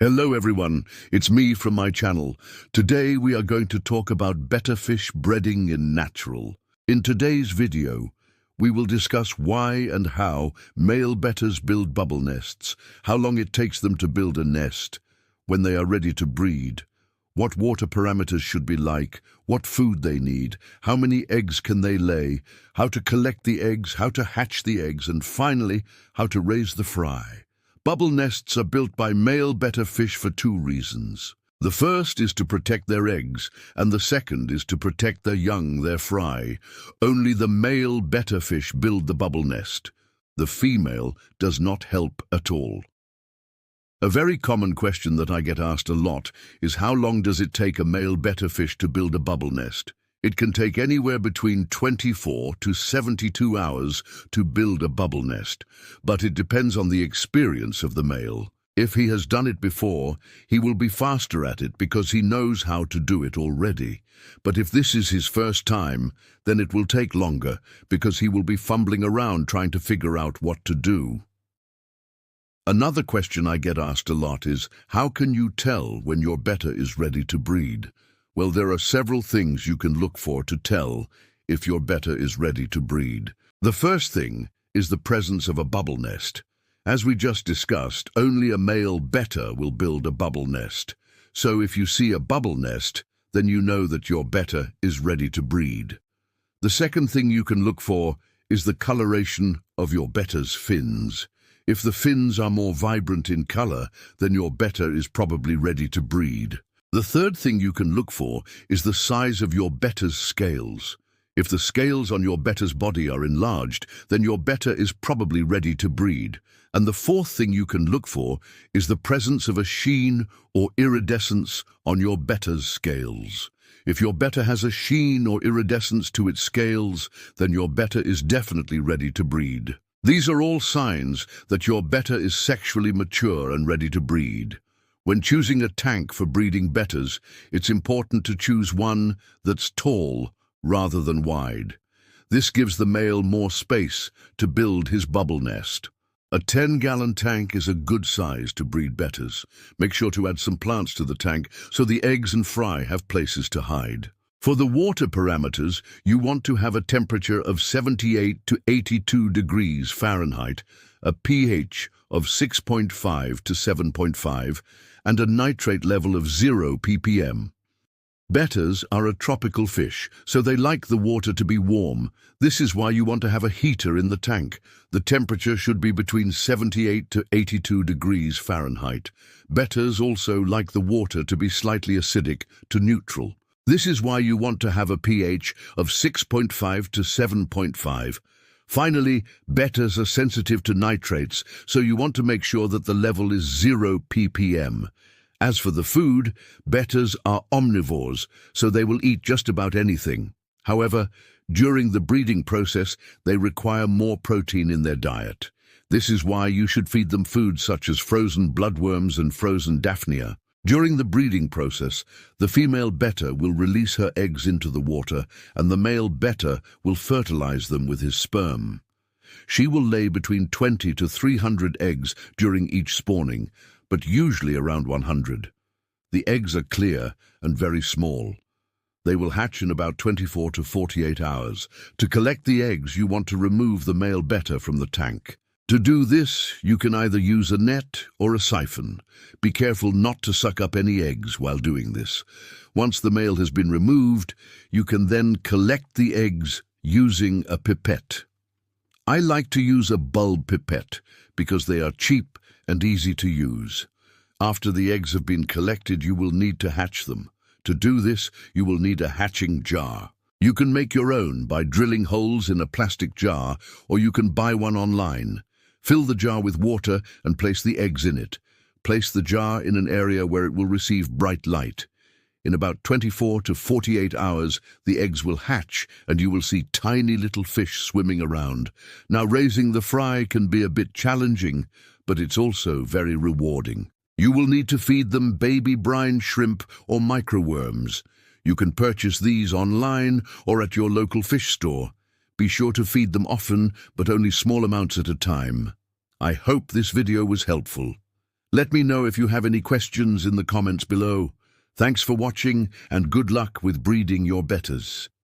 Hello everyone, it's me from my channel. Today we are going to talk about Betta Fish Breading in natural. In today's video, we will discuss why and how male bettas build bubble nests, how long it takes them to build a nest, when they are ready to breed, what water parameters should be like, what food they need, how many eggs can they lay, how to collect the eggs, how to hatch the eggs, and finally, how to raise the fry. Bubble nests are built by male betta fish for two reasons. The first is to protect their eggs, and the second is to protect their young, their fry. Only the male betta fish build the bubble nest. The female does not help at all. A very common question that I get asked a lot is how long does it take a male betta fish to build a bubble nest? It can take anywhere between 24 to 72 hours to build a bubble nest, but it depends on the experience of the male. If he has done it before, he will be faster at it because he knows how to do it already. But if this is his first time, then it will take longer because he will be fumbling around trying to figure out what to do. Another question I get asked a lot is, how can you tell when your betta is ready to breed? Well, there are several things you can look for to tell if your betta is ready to breed. The first thing is the presence of a bubble nest. As we just discussed, only a male betta will build a bubble nest. So if you see a bubble nest, then you know that your betta is ready to breed. The second thing you can look for is the coloration of your betta's fins. If the fins are more vibrant in color, then your betta is probably ready to breed. The third thing you can look for is the size of your betta's scales. If the scales on your betta's body are enlarged, then your betta is probably ready to breed. And the fourth thing you can look for is the presence of a sheen or iridescence on your betta's scales. If your betta has a sheen or iridescence to its scales, then your betta is definitely ready to breed. These are all signs that your betta is sexually mature and ready to breed. When choosing a tank for breeding bettas, it's important to choose one that's tall rather than wide. This gives the male more space to build his bubble nest. A 10-gallon tank is a good size to breed bettas. Make sure to add some plants to the tank so the eggs and fry have places to hide. For the water parameters, you want to have a temperature of 78 to 82 degrees Fahrenheit, a pH of 6.5 to 7.5, and a nitrate level of 0 ppm. Bettas are a tropical fish, so they like the water to be warm. This is why you want to have a heater in the tank. The temperature should be between 78 to 82 degrees Fahrenheit. Bettas also like the water to be slightly acidic to neutral. This is why you want to have a pH of 6.5 to 7.5. Finally, bettas are sensitive to nitrates, so you want to make sure that the level is 0 ppm. As for the food, bettas are omnivores, so they will eat just about anything. However, during the breeding process, they require more protein in their diet. This is why you should feed them foods such as frozen bloodworms and frozen daphnia. During the breeding process, the female betta will release her eggs into the water, and the male betta will fertilize them with his sperm. She will lay between 20 to 300 eggs during each spawning, but usually around 100. The eggs are clear and very small. They will hatch in about 24 to 48 hours. To collect the eggs, you want to remove the male betta from the tank. To do this, you can either use a net or a siphon. Be careful not to suck up any eggs while doing this. Once the male has been removed, you can then collect the eggs using a pipette. I like to use a bulb pipette because they are cheap and easy to use. After the eggs have been collected, you will need to hatch them. To do this, you will need a hatching jar. You can make your own by drilling holes in a plastic jar, or you can buy one online. Fill the jar with water and place the eggs in it. Place the jar in an area where it will receive bright light. In about 24 to 48 hours, the eggs will hatch and you will see tiny little fish swimming around. Now, raising the fry can be a bit challenging, but it's also very rewarding. You will need to feed them baby brine shrimp or microworms. You can purchase these online or at your local fish store. Be sure to feed them often, but only small amounts at a time. I hope this video was helpful. Let me know if you have any questions in the comments below. Thanks for watching and good luck with breeding your bettas.